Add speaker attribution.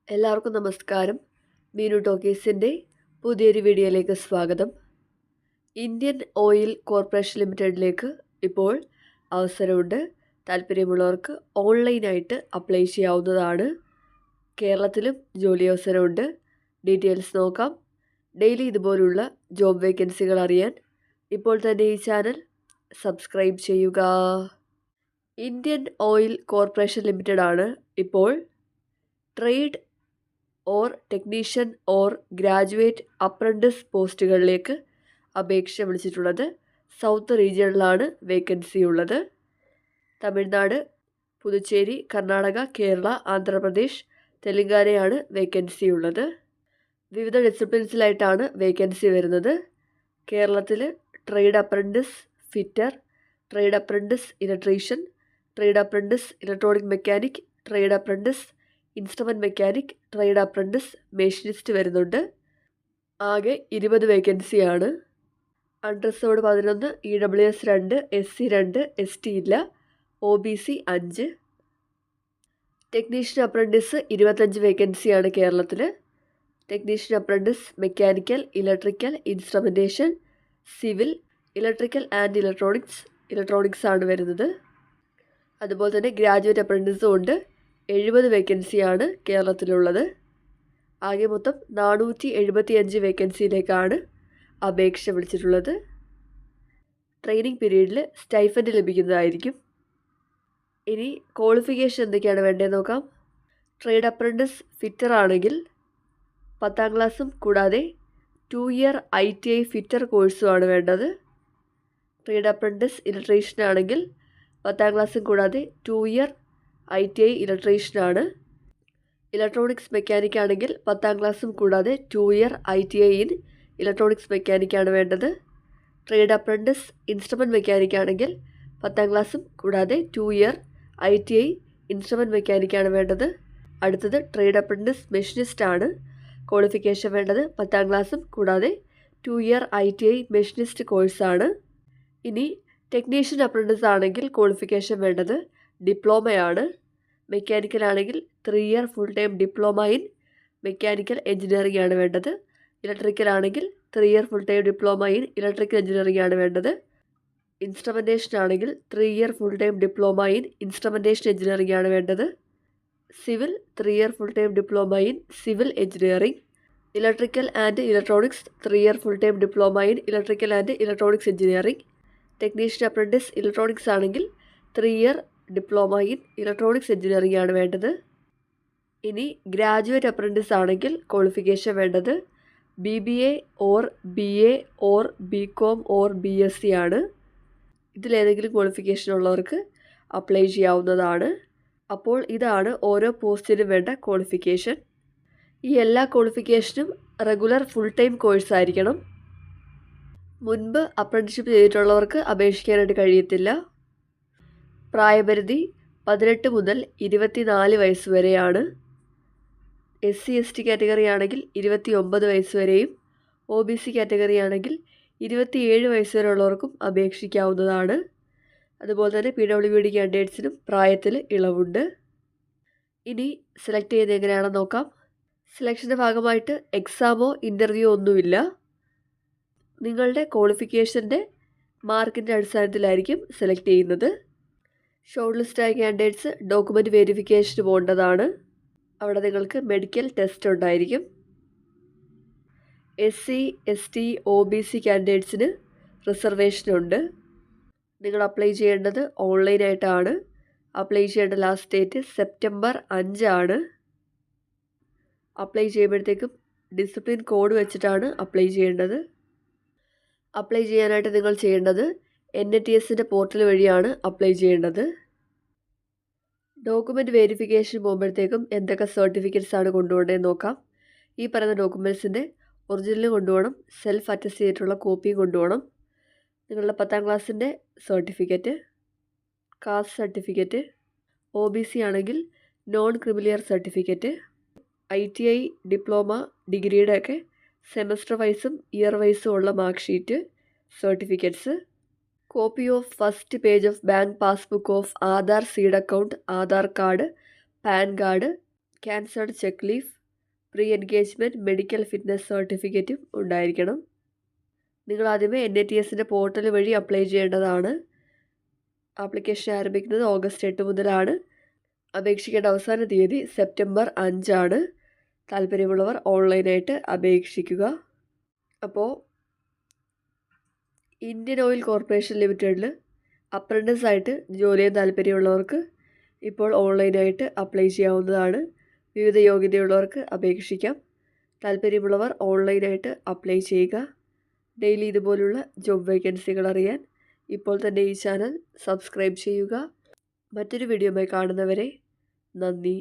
Speaker 1: എല്ലാവർക്കും നമസ്കാരം. മീനു ടോക്കീസിൻ്റെ പുതിയൊരു വീഡിയോയിലേക്ക് സ്വാഗതം. ഇന്ത്യൻ ഓയിൽ കോർപ്പറേഷൻ ലിമിറ്റഡിലേക്ക് ഇപ്പോൾ അവസരമുണ്ട്. താല്പര്യമുള്ളവർക്ക് ഓൺലൈനായിട്ട് അപ്ലൈ ചെയ്യാവുന്നതാണ്. കേരളത്തിലും ജോലി അവസരമുണ്ട്. ഡീറ്റെയിൽസ് നോക്കാം. ഡെയിലി ഇതുപോലുള്ള ജോബ് വേക്കൻസികൾ അറിയാൻ ഇപ്പോൾ തന്നെ ഈ ചാനൽ സബ്സ്ക്രൈബ് ചെയ്യുക. ഇന്ത്യൻ ഓയിൽ കോർപ്പറേഷൻ ലിമിറ്റഡാണ് ഇപ്പോൾ trade or technician or graduate apprentice പോസ്റ്റുകളിലേക്ക് അപേക്ഷ വിളിച്ചിട്ടുള്ളത്. സൗത്ത് റീജിയണിലാണ് വേക്കൻസി ഉള്ളത്. തമിഴ്നാട്, പുതുച്ചേരി, കർണാടക, കേരള, ആന്ധ്രാപ്രദേശ്, തെലങ്കാനയാണ് വേക്കൻസി ഉള്ളത്. വിവിധ ഡിസിപ്ലിൻസിലായിട്ടാണ് വേക്കൻസി വരുന്നത്. കേരളത്തിൽ trade apprentice fitter, trade apprentice electrician, trade apprentice electronic mechanic, trade apprentice instrument mechanic, trade apprentice machinist വരുന്നുണ്ട്. ആകെ 20 വേക്കൻസിയാണ്. അൺറിസർവ്ഡ് 11, EWS 2, SC 2, ST ഇല്ല, OBC 5. ടെക്നീഷ്യൻ അപ്രൻറ്റിസ് 25 വേക്കൻസിയാണ് കേരളത്തിൽ. Technician apprentice mechanical, electrical, instrumentation, civil, electrical and electronics ആണ് വരുന്നത്. അതുപോലെ തന്നെ ഗ്രാജുവേറ്റ് അപ്രൻറ്റിസും ഉണ്ട്. 70 വേക്കൻസിയാണ് കേരളത്തിലുള്ളത്. ആകെ മൊത്തം 475 വേക്കൻസിയിലേക്കാണ് അപേക്ഷ വിളിച്ചിട്ടുള്ളത്. ട്രെയിനിങ് പീരീഡിൽ സ്റ്റൈഫൻഡ് ലഭിക്കുന്നതായിരിക്കും. ഇനി ക്വാളിഫിക്കേഷൻ എന്തൊക്കെയാണ് വേണ്ടതെന്ന് നോക്കാം. ട്രേഡ് അപ്രൻറ്റിസ് ഫിറ്റർ ആണെങ്കിൽ 10ാം ക്ലാസ്സും കൂടാതെ 2 ഇയർ ITI ഫിറ്റർ കോഴ്സുമാണ് വേണ്ടത്. ട്രേഡ് അപ്രൻറ്റിസ് ഇലക്ട്രീഷ്യൻ ആണെങ്കിൽ 10ാം ക്ലാസ്സും കൂടാതെ 2 ഇയർ ITI ഇലക്ട്രീഷ്യനാണ്. ഇലക്ട്രോണിക്സ് മെക്കാനിക് ആണെങ്കിൽ 10ാം ക്ലാസ്സും കൂടാതെ 2 ഇയർ ITI ഇൻ ഇലക്ട്രോണിക്സ് മെക്കാനിക്കാണ് വേണ്ടത്. ട്രേഡ് അപ്രൻറ്റിസ് ഇൻസ്ട്രുമെൻറ്റ് മെക്കാനിക് ആണെങ്കിൽ 10ാം ക്ലാസ്സും കൂടാതെ 2 ഇയർ ITI ഇൻസ്ട്രുമെൻറ്റ് മെക്കാനിക്കാണ് വേണ്ടത്. അടുത്തത് ട്രേഡ് അപ്രൻറ്റിസ് മെഷീനിസ്റ്റ് ആണ്. ക്വാളിഫിക്കേഷൻ വേണ്ടത് 10ാം ക്ലാസ്സും കൂടാതെ 2 ഇയർ ITI മെഷീനിസ്റ്റ് കോഴ്സാണ്. ഇനി ടെക്നീഷ്യൻ അപ്രൻറ്റിസ് ആണെങ്കിൽ ക്വാളിഫിക്കേഷൻ വേണ്ടത് ഡിപ്ലോമയാണ്. മെക്കാനിക്കൽ ആണെങ്കിൽ 3 year full time diploma in mechanical engineering ആണ് വേണ്ടത്. ഇലക്ട്രിക്കൽ ആണെങ്കിൽ 3 year full time diploma in electrical engineering ആണ് വേണ്ടത്. ഇൻസ്ട്രുമെൻറ്റേഷൻ ആണെങ്കിൽ 3 year full time diploma in instrumentation engineering ആണ് വേണ്ടത്. Civil 3 year full time diploma in civil engineering. Electrical and electronics 3 year full time diploma in electrical and electronics engineering. Technician apprentice electronics ആണെങ്കിൽ 3 year diploma in electronics engineering ആണ് വേണ്ടത്. ഇനി graduate apprentice ആണെങ്കിൽ qualification വേണ്ടത് BBA or BA or BCom or BSc ആണ്. ഇതിലേതെങ്കിലും qualification ഉള്ളവർക്ക് apply ചെയ്യാവുന്നതാണ്. അപ്പോൾ ഇതാണ് ഓരോ പോസ്റ്റിനും വേണ്ട ക്വാളിഫിക്കേഷൻ. ഈ എല്ലാ ക്വാളിഫിക്കേഷനും റെഗുലർ ഫുൾ ടൈം കോഴ്സ് ആയിരിക്കണം. മുൻപ് അപ്രൻറ്റിഷിപ്പ് ചെയ്തിട്ടുള്ളവർക്ക് അപേക്ഷിക്കാനായിട്ട് കഴിയത്തില്ല. പ്രായപരിധി 18 മുതൽ 24 വയസ്സ് വരെയാണ്. SC ST കാറ്റഗറി ആണെങ്കിൽ 29 വയസ്സ് വരെയും, OBC കാറ്റഗറി ആണെങ്കിൽ 27 വയസ്സ് വരെ ഉള്ളവർക്കും അപേക്ഷിക്കാവുന്നതാണ്. അതുപോലെ തന്നെ PWD കാൻഡിഡേറ്റ്സിനും പ്രായത്തിൽ ഇളവുണ്ട്. ഇനി സെലക്ട് ചെയ്യുന്നത് എങ്ങനെയാണെന്ന് നോക്കാം. സെലക്ഷൻ്റെ ഭാഗമായിട്ട് എക്സാമോ ഇൻ്റർവ്യൂ ഒന്നുമില്ല. നിങ്ങളുടെ ക്വാളിഫിക്കേഷൻ്റെ മാർക്കിൻ്റെ അടിസ്ഥാനത്തിലായിരിക്കും സെലക്ട് ചെയ്യുന്നത്. ഷോർട്ട് ലിസ്റ്റായ കാൻഡിഡേറ്റ്സ് ഡോക്യുമെൻറ്റ് വെരിഫിക്കേഷന് പോകേണ്ടതാണ്. അവിടെ നിങ്ങൾക്ക് മെഡിക്കൽ ടെസ്റ്റ് ഉണ്ടായിരിക്കും. SC ST OBC കാൻഡിഡേറ്റ്സിന് റിസർവേഷനുണ്ട്. നിങ്ങൾ അപ്ലൈ ചെയ്യേണ്ടത് ഓൺലൈനായിട്ടാണ്. അപ്ലൈ ചെയ്യേണ്ട ലാസ്റ്റ് ഡേറ്റ് സെപ്റ്റംബർ 5 ആണ്. അപ്ലൈ ചെയ്യുമ്പോഴത്തേക്കും ഡിസിപ്ലിൻ കോഡ് വെച്ചിട്ടാണ് അപ്ലൈ ചെയ്യേണ്ടത്. അപ്ലൈ ചെയ്യാനായിട്ട് നിങ്ങൾ ചെയ്യേണ്ടത് NATSൻ്റെ പോർട്ടൽ വഴിയാണ് അപ്ലൈ ചെയ്യേണ്ടത്. ഡോക്യുമെൻറ്റ് വെരിഫിക്കേഷൻ പോകുമ്പോഴത്തേക്കും എന്തൊക്കെ സർട്ടിഫിക്കറ്റ്സ് ആണ് കൊണ്ടുപോകേണ്ടതെന്ന് നോക്കാം. ഈ പറയുന്ന ഡോക്യുമെൻറ്റ്സിൻ്റെ ഒറിജിനൽ കൊണ്ടുപോകണം, സെൽഫ് അറ്റസ്റ്റ് ചെയ്തിട്ടുള്ള കോപ്പിയും കൊണ്ടുപോകണം. നിങ്ങളുടെ 10ാം ക്ലാസ്സിൻ്റെ സർട്ടിഫിക്കറ്റ്, കാസ്റ്റ് സർട്ടിഫിക്കറ്റ്, OBC ആണെങ്കിൽ non creamy layer certificate, ITI diploma ഡിഗ്രിയുടെ ഒക്കെ സെമസ്റ്റർ വൈസും ഇയർ വൈസും ഉള്ള mark sheet, certificates, copy of first page of bank passbook of Aadhaar seed account, Aadhaar card, PAN card, cancelled cheque leaf, pre engagement medical fitness സർട്ടിഫിക്കറ്റും ഉണ്ടായിരിക്കണം. നിങ്ങൾ ആദ്യമേ NATSൻ്റെ പോർട്ടൽ വഴി അപ്ലൈ ചെയ്യേണ്ടതാണ്. ആപ്ലിക്കേഷൻ ആരംഭിക്കുന്നത് ഓഗസ്റ്റ് 8 മുതലാണ്. അപേക്ഷിക്കേണ്ട അവസാന തീയതി സെപ്റ്റംബർ 5 താല്പര്യമുള്ളവർ ഓൺലൈനായിട്ട് അപേക്ഷിക്കുക. അപ്പോൾ ഇന്ത്യൻ ഓയിൽ കോർപ്പറേഷൻ ലിമിറ്റഡിൽ അപ്രൻറ്റിസായിട്ട് ജോലി ചെയ്യാൻ താല്പര്യമുള്ളവർക്ക് ഇപ്പോൾ ഓൺലൈനായിട്ട് അപ്ലൈ ചെയ്യാവുന്നതാണ്. വിവിധ യോഗ്യതയുള്ളവർക്ക് അപേക്ഷിക്കാം. താല്പര്യമുള്ളവർ ഓൺലൈനായിട്ട് അപ്ലൈ ചെയ്യുക. ഡെയിലി ഇതുപോലുള്ള ജോബ് വേക്കൻസികൾ അറിയാൻ ഇപ്പോൾ തന്നെ ഈ ചാനൽ സബ്സ്ക്രൈബ് ചെയ്യുക. മറ്റൊരു വീഡിയോയുമായി കാണുന്നവരെ നന്ദി.